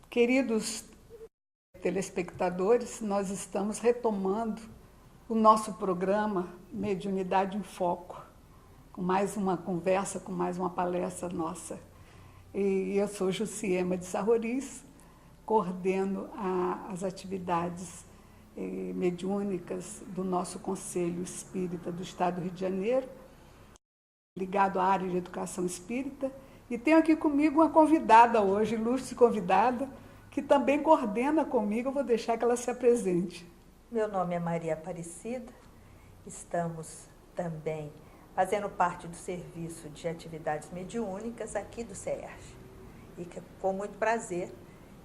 Queridos telespectadores, nós estamos retomando o nosso programa Mediunidade em Foco, com mais uma conversa, com mais uma palestra nossa. E eu sou Jussiema de Sarroris, coordeno as atividades mediúnicas do nosso Conselho Espírita do Estado do Rio de Janeiro, ligado à área de educação espírita, e tenho aqui comigo uma convidada hoje, ilustre convidada, que também coordena comigo. Eu vou deixar que ela se apresente. Meu nome é Maria Aparecida, estamos também fazendo parte do serviço de atividades mediúnicas aqui do CERJ. E com muito prazer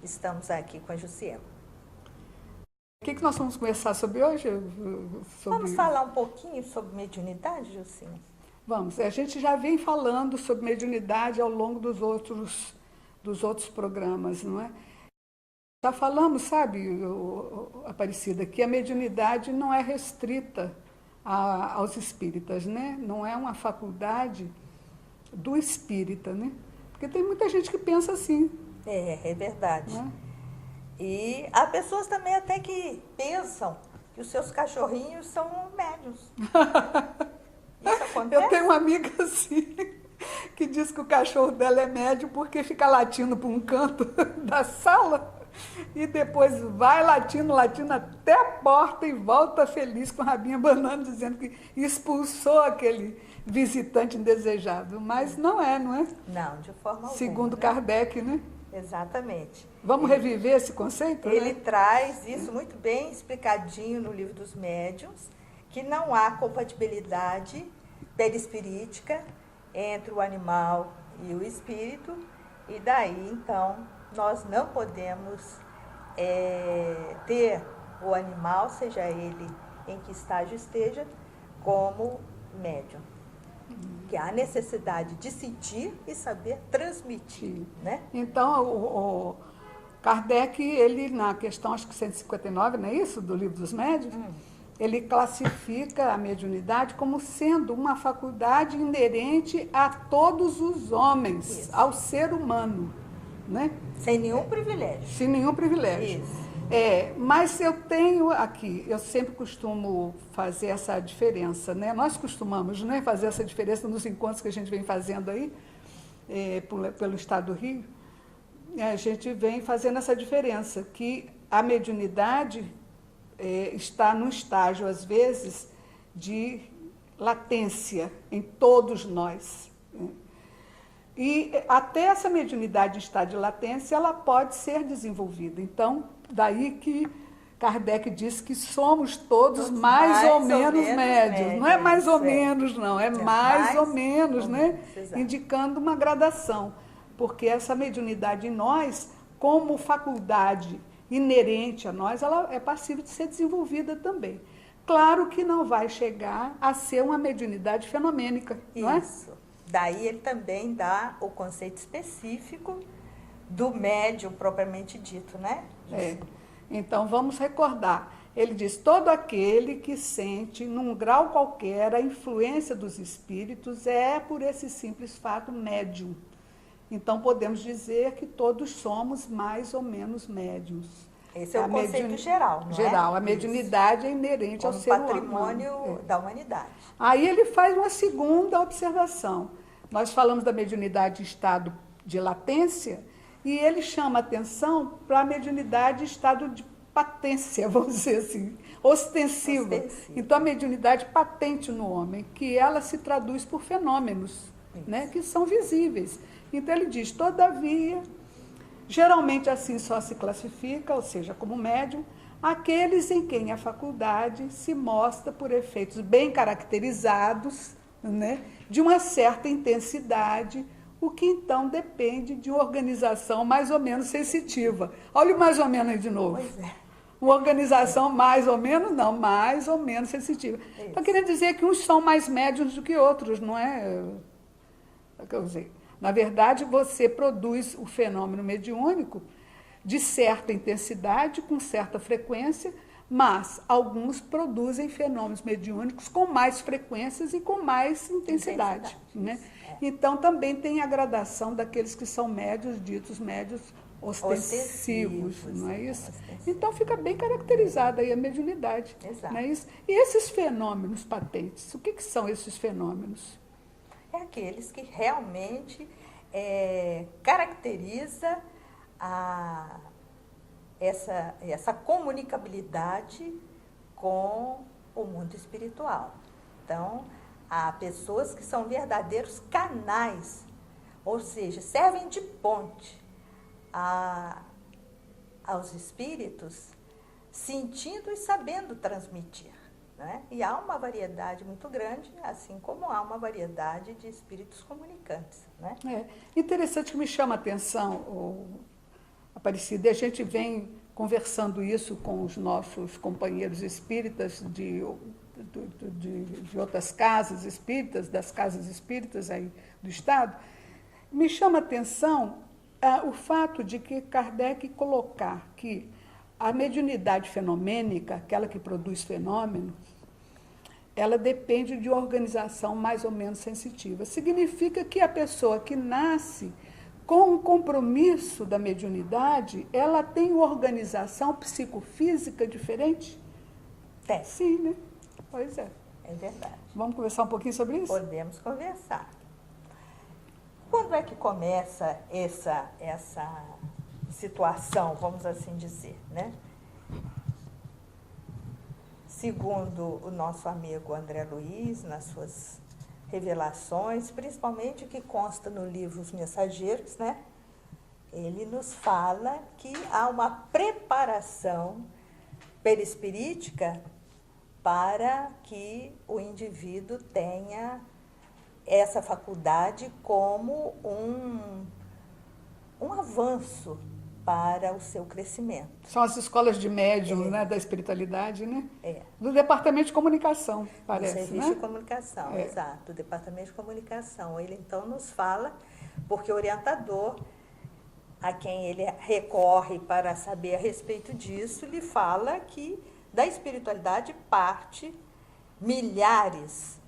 estamos aqui com a Jussiema. O que nós vamos conversar sobre hoje? Vamos falar um pouquinho sobre mediunidade, Jussiema? Vamos. A gente já vem falando sobre mediunidade ao longo dos outros programas, não é? Já falamos, sabe, Aparecida, que a mediunidade não é restrita aos espíritas, né? Não é uma faculdade do espírita, né? Porque tem muita gente que pensa assim. É verdade. Né? E há pessoas também até que pensam que os seus cachorrinhos são médiuns. Isso acontece? Eu tenho uma amiga assim, que diz que o cachorro dela é médium porque fica latindo para um canto da sala e depois vai latindo até a porta e volta feliz com o rabinho abanando, dizendo que expulsou aquele visitante indesejado. Mas não é? Não, de forma alguma. Segundo Kardec, né? Exatamente. Vamos reviver esse conceito? Ele traz isso muito bem explicadinho no Livro dos Médiuns, que não há compatibilidade perispirítica entre o animal e o espírito, e daí, então, nós não podemos ter o animal, seja ele em que estágio esteja, como médium. Que há necessidade de sentir e saber transmitir, né? Então, o Kardec, ele, na questão, acho que 159, não é isso, do Livro dos Médiuns, ele classifica a mediunidade como sendo uma faculdade inerente a todos os homens, isso, ao ser humano, né? Sem nenhum privilégio. Sem nenhum privilégio. Isso. Mas eu tenho aqui, eu sempre costumo fazer essa diferença, né? Nós costumamos, né, fazer essa diferença nos encontros que a gente vem fazendo aí, pelo Estado do Rio. A gente vem fazendo essa diferença, que a mediunidade está num estágio, às vezes, de latência em todos nós. E até essa mediunidade em estado de latência, ela pode ser desenvolvida. Então, daí que Kardec diz que somos todos mais ou menos médios. Não é mais ou menos, não, é mais ou menos, né? Indicando uma gradação. Porque essa mediunidade em nós, como faculdade inerente a nós, ela é passível de ser desenvolvida também. Claro que não vai chegar a ser uma mediunidade fenomênica, não é? Isso. Daí ele também dá o conceito específico do médium propriamente dito, né? Então, vamos recordar. Ele diz, todo aquele que sente, num grau qualquer, a influência dos espíritos é, por esse simples fato, médium. Então, podemos dizer que todos somos mais ou menos médiums. Esse é o conceito geral, não é? Geral, a mediunidade é inerente ao ser humano. Patrimônio da humanidade. Aí ele faz uma segunda observação. Nós falamos da mediunidade em estado de latência, e ele chama atenção para a mediunidade em estado de patência, vamos dizer assim, ostensiva. Então, a mediunidade patente no homem, que ela se traduz por fenômenos, né, que são visíveis. Então, ele diz, todavia, geralmente assim só se classifica, ou seja, como médium, aqueles em quem a faculdade se mostra por efeitos bem caracterizados, né, de uma certa intensidade, o que então depende de uma organização mais ou menos sensitiva. Olha o mais ou menos aí de novo. Pois é. Uma organização mais ou menos, não, mais ou menos sensitiva. Então, querendo dizer que uns são mais médiuns do que outros, não é? Quer dizer, na verdade, você produz o fenômeno mediúnico de certa intensidade, com certa frequência, mas alguns produzem fenômenos mediúnicos com mais frequências e com mais intensidade. Né? Então, também tem a gradação daqueles que são médios, ditos médios ostensivos, não é isso? Ostensivos. Então fica bem caracterizada aí a mediunidade. Exato. Não é isso? E esses fenômenos patentes, o que são esses fenômenos? É aqueles que realmente caracteriza essa comunicabilidade com o mundo espiritual. Então, há pessoas que são verdadeiros canais, ou seja, servem de ponte aos espíritos, sentindo e sabendo transmitir. Né? E há uma variedade muito grande, assim como há uma variedade de espíritos comunicantes. Né? Interessante que me chama a atenção, Aparecida, e a gente vem conversando isso com os nossos companheiros espíritas de outras casas espíritas, das casas espíritas aí do Estado. Me chama a atenção o fato de que Kardec colocar que a mediunidade fenomênica, aquela que produz fenômeno, ela depende de organização mais ou menos sensitiva. Significa que a pessoa que nasce com o compromisso da mediunidade, ela tem organização psicofísica diferente? Tem. Sim, né? Pois é. É verdade. Vamos conversar um pouquinho sobre isso? Podemos conversar. Quando é que começa essa situação, vamos assim dizer, né? Segundo o nosso amigo André Luiz, nas suas revelações, principalmente o que consta no livro Os Mensageiros, né? Ele nos fala que há uma preparação perispirítica para que o indivíduo tenha essa faculdade como um avanço para o seu crescimento. São as escolas de médium, né, da espiritualidade, né? É. Do Departamento de Comunicação, parece, do Serviço né? de Comunicação, exato, do Departamento de Comunicação. Ele, então, nos fala, porque o orientador, a quem ele recorre para saber a respeito disso, lhe fala que da espiritualidade parte milhares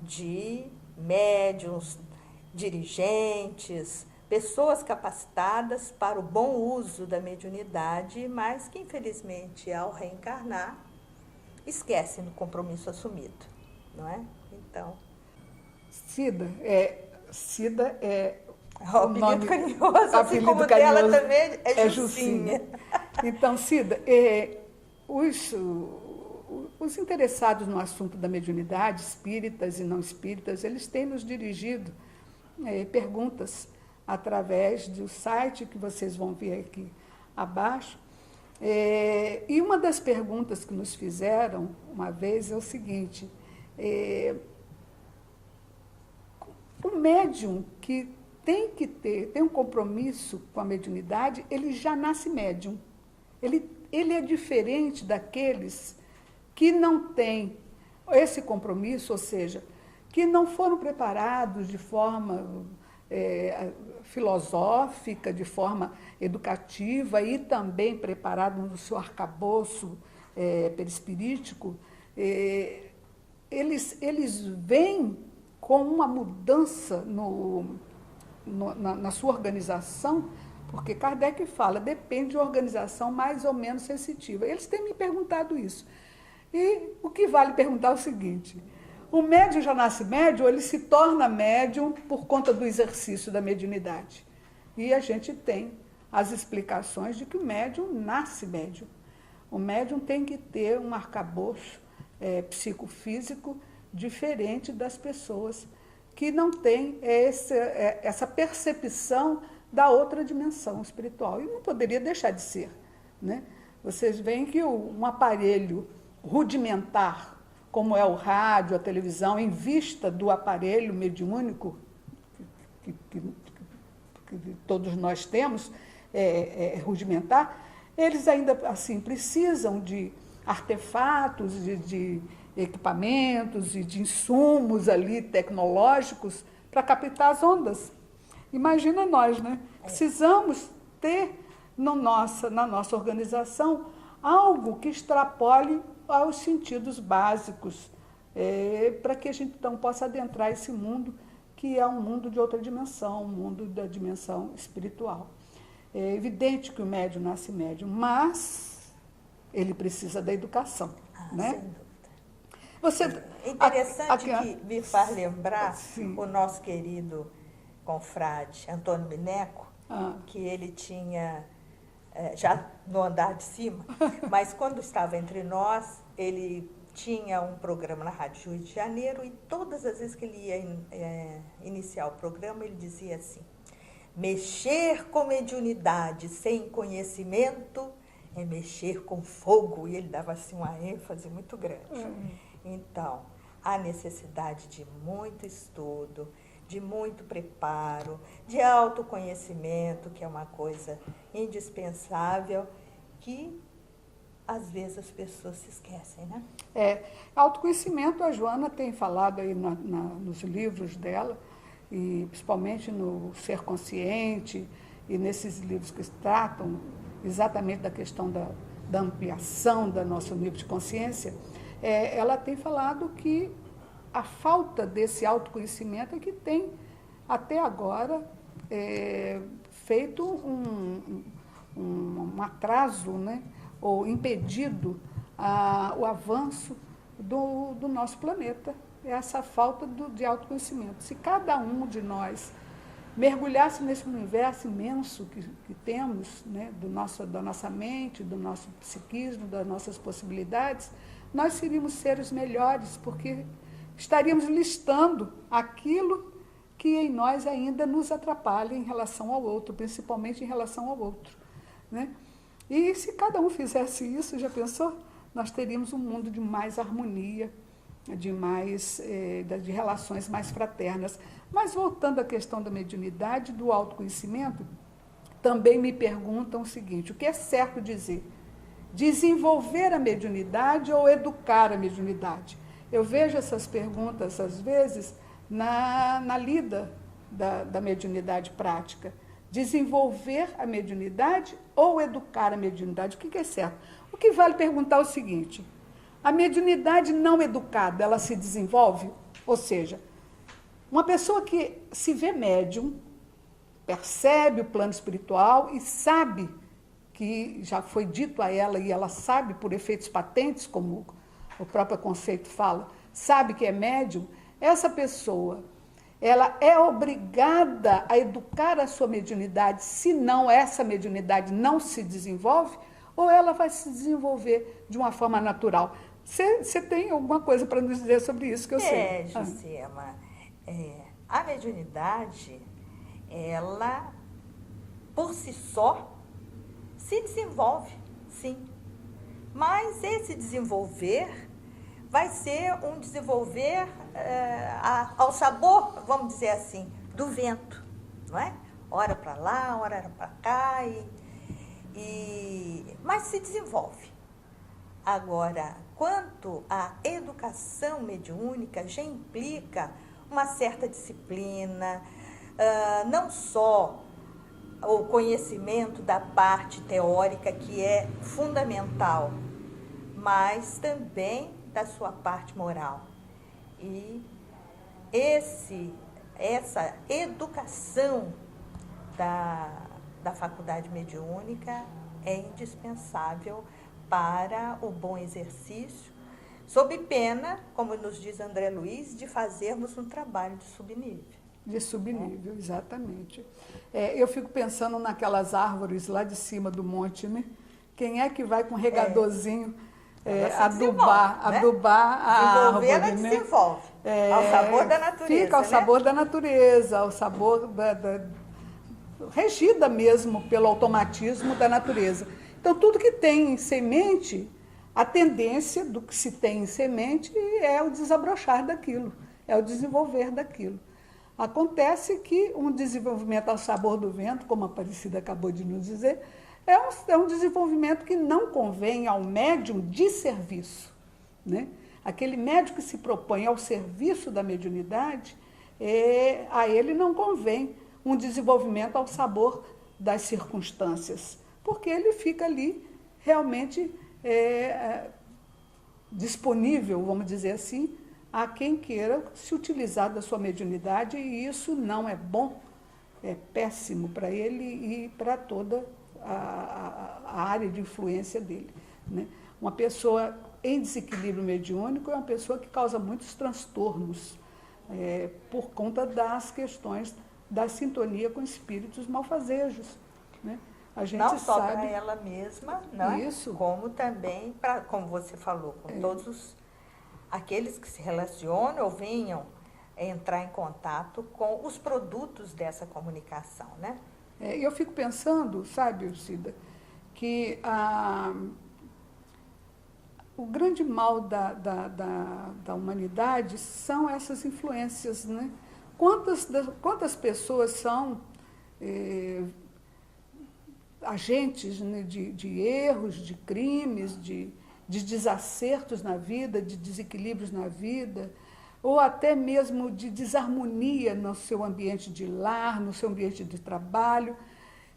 de médiuns, dirigentes, pessoas capacitadas para o bom uso da mediunidade, mas que, infelizmente, ao reencarnar, esquecem do compromisso assumido, não é? Então... Cida é o apelido carinhoso, assim como dela também é Jucinha. Então, Cida, os interessados no assunto da mediunidade, espíritas e não espíritas, eles têm nos dirigido perguntas através do site que vocês vão ver aqui abaixo. E uma das perguntas que nos fizeram uma vez é o seguinte: o médium que tem um compromisso com a mediunidade, ele já nasce médium. Ele é diferente daqueles que não têm esse compromisso, ou seja, que não foram preparados de forma filosófica, de forma educativa e também preparados no seu arcabouço perispirítico. Eles vêm com uma mudança na sua organização, porque Kardec fala, depende de organização mais ou menos sensitiva. Eles têm me perguntado isso. E o que vale perguntar é o seguinte: o médium já nasce médium, ou ele se torna médium por conta do exercício da mediunidade? E a gente tem as explicações de que o médium nasce médium. O médium tem que ter um arcabouço psicofísico diferente das pessoas que não têm essa percepção da outra dimensão espiritual. E não poderia deixar de ser, né? Vocês veem que um aparelho rudimentar, como é o rádio, a televisão, em vista do aparelho mediúnico que todos nós temos, rudimentar, eles ainda assim precisam de artefatos, de equipamentos e de insumos ali tecnológicos para captar as ondas. Imagina nós, né? Precisamos ter na nossa organização algo que extrapole aos sentidos básicos, para que a gente então possa adentrar esse mundo que é um mundo de outra dimensão, um mundo da dimensão espiritual. É evidente que o médium nasce médium, mas ele precisa da educação, né? Sem dúvida. Você, É interessante a- que me faz lembrar Sim. o nosso querido confrade Antônio Mineco, que ele tinha, já no andar de cima, mas quando estava entre nós, ele tinha um programa na Rádio Rio de Janeiro e todas as vezes que ele ia iniciar o programa, ele dizia assim: mexer com mediunidade sem conhecimento é mexer com fogo. E ele dava assim uma ênfase muito grande. Então, há necessidade de muito estudo, de muito preparo, de autoconhecimento, que é uma coisa indispensável, que às vezes as pessoas se esquecem, né? Autoconhecimento, a Joana tem falado aí nos livros dela, e principalmente no Ser Consciente, e nesses livros que tratam exatamente da questão da ampliação do nosso nível de consciência, ela tem falado que a falta desse autoconhecimento é que tem, até agora, feito um atraso, né? Ou impedido o avanço do nosso planeta. É essa falta de autoconhecimento. Se cada um de nós mergulhasse nesse universo imenso que temos, né, da nossa mente, do nosso psiquismo, das nossas possibilidades, nós seríamos seres melhores, porque estaríamos listando aquilo que em nós ainda nos atrapalha em relação ao outro, principalmente em relação ao outro, né? E se cada um fizesse isso, já pensou? Nós teríamos um mundo de mais harmonia, de relações mais fraternas. Mas voltando à questão da mediunidade, do autoconhecimento, também me perguntam o seguinte: o que é certo dizer? Desenvolver a mediunidade ou educar a mediunidade? Eu vejo essas perguntas, às vezes, na lida da mediunidade prática. Desenvolver a mediunidade ou educar a mediunidade? O que é certo? O que vale perguntar é o seguinte: a mediunidade não educada, ela se desenvolve? Ou seja, uma pessoa que se vê médium, percebe o plano espiritual e sabe que já foi dito a ela, e ela sabe por efeitos patentes, como o próprio conceito fala, sabe que é médium, essa pessoa, ela é obrigada a educar a sua mediunidade, senão essa mediunidade não se desenvolve, ou ela vai se desenvolver de uma forma natural. Você tem alguma coisa para nos dizer sobre isso, que eu sei? Josema, a mediunidade, ela, por si só, se desenvolve, sim. Mas esse desenvolver vai ser um desenvolver ao sabor, vamos dizer assim, do vento, não é? Ora para lá, ora para cá, mas se desenvolve. Agora, quanto à educação mediúnica, já implica uma certa disciplina, não só o conhecimento da parte teórica, que é fundamental, mas também da sua parte moral. E essa educação da faculdade mediúnica é indispensável para o bom exercício, sob pena, como nos diz André Luiz, de fazermos um trabalho de subnível. De subnível, exatamente. Eu fico pensando naquelas árvores lá de cima do monte, né? Quem é que vai com um regadorzinho adubar a árvore, ela né? desenvolve, ao sabor da natureza. Fica ao sabor da natureza, ao sabor regida mesmo pelo automatismo da natureza. Então, tudo que tem em semente, a tendência do que se tem em semente é o desabrochar daquilo, é o desenvolver daquilo. Acontece que um desenvolvimento ao sabor do vento, como a Aparecida acabou de nos dizer, é um desenvolvimento que não convém ao médium de serviço, né? Aquele médium que se propõe ao serviço da mediunidade, a ele não convém um desenvolvimento ao sabor das circunstâncias, porque ele fica ali realmente disponível, vamos dizer assim, a quem queira se utilizar da sua mediunidade, e isso não é bom péssimo para ele e para toda a área de influência dele, né? Uma pessoa em desequilíbrio mediúnico é uma pessoa que causa muitos transtornos por conta das questões da sintonia com espíritos malfazejos, né? A gente não só sabe para ela mesma, né? Isso. Como também para, como você falou, com todos aqueles que se relacionam ou venham entrar em contato com os produtos dessa comunicação, né? Eu fico pensando, sabe, Cida, que o grande mal da humanidade são essas influências, né? Quantas pessoas são agentes, né, de erros, de crimes, de desacertos na vida, de desequilíbrios na vida, ou até mesmo de desarmonia no seu ambiente de lar, no seu ambiente de trabalho,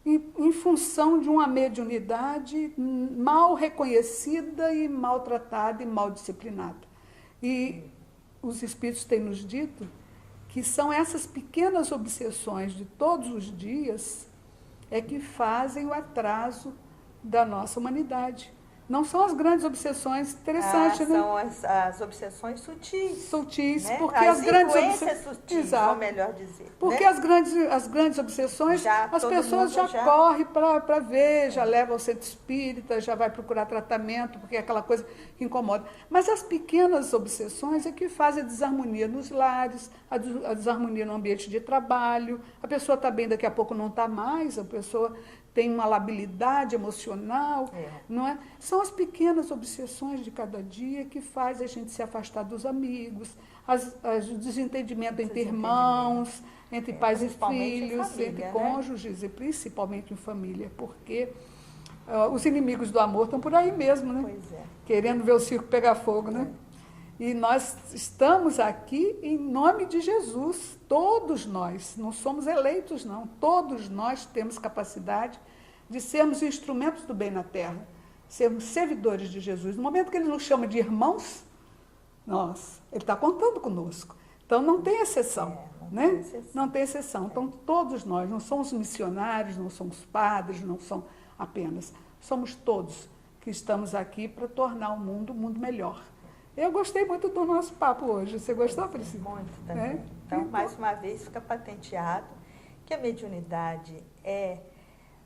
em função de uma mediunidade mal reconhecida e maltratada e mal disciplinada. E os Espíritos têm nos dito que são essas pequenas obsessões de todos os dias que fazem o atraso da nossa humanidade. Não são as grandes obsessões, interessante, né? São as obsessões sutis. Sutis, né? porque as grandes influências sutis, ou melhor dizer. Porque né? as grandes obsessões, as pessoas já correm para ver, já levam ao centro espírita, já vai procurar tratamento, porque é aquela coisa que incomoda. Mas as pequenas obsessões é que fazem a desarmonia nos lares, a desarmonia no ambiente de trabalho, a pessoa está bem, daqui a pouco não está mais, a pessoa tem uma labilidade emocional, não é? São as pequenas obsessões de cada dia que faz a gente se afastar dos amigos, o desentendimento entre irmãos, entre pais e filhos, família, entre cônjuges, e principalmente em família, porque os inimigos do amor estão por aí mesmo, né? Pois é. Querendo ver o circo pegar fogo, né? E nós estamos aqui em nome de Jesus, todos nós, não somos eleitos não, todos nós temos capacidade de sermos instrumentos do bem na terra, sermos servidores de Jesus. No momento que ele nos chama de irmãos, ele está contando conosco. Então não tem exceção, né? Não tem exceção. Então todos nós, não somos missionários, não somos padres, não somos apenas, somos todos que estamos aqui para tornar o mundo um mundo melhor. Eu gostei muito do nosso papo hoje. Você gostou, Priscila? Muito também. Então, mais uma vez, fica patenteado que a mediunidade é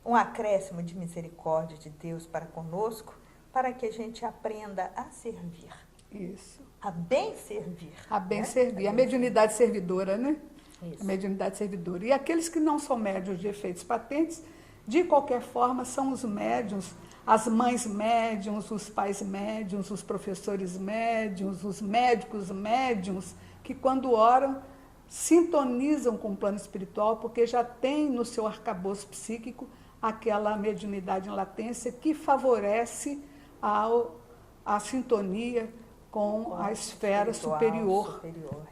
um acréscimo de misericórdia de Deus para conosco, para que a gente aprenda a servir. Isso. A bem servir. A bem servir. A mediunidade servidora, né? Isso. A mediunidade servidora. E aqueles que não são médiuns de efeitos patentes, de qualquer forma, são os médiuns, as mães médiuns, os pais médiuns, os professores médiuns, os médicos médiuns, que quando oram, sintonizam com o plano espiritual, porque já tem no seu arcabouço psíquico aquela mediunidade em latência que favorece a sintonia com a esfera superior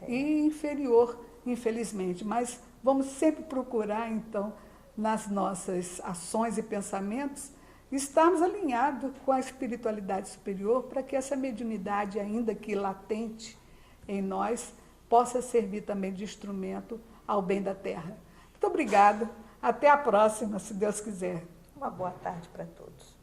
e inferior, infelizmente. Mas vamos sempre procurar, então, nas nossas ações e pensamentos, estarmos alinhados com a espiritualidade superior para que essa mediunidade, ainda que latente em nós, possa servir também de instrumento ao bem da terra. Muito obrigada. Até a próxima, se Deus quiser. Uma boa tarde para todos.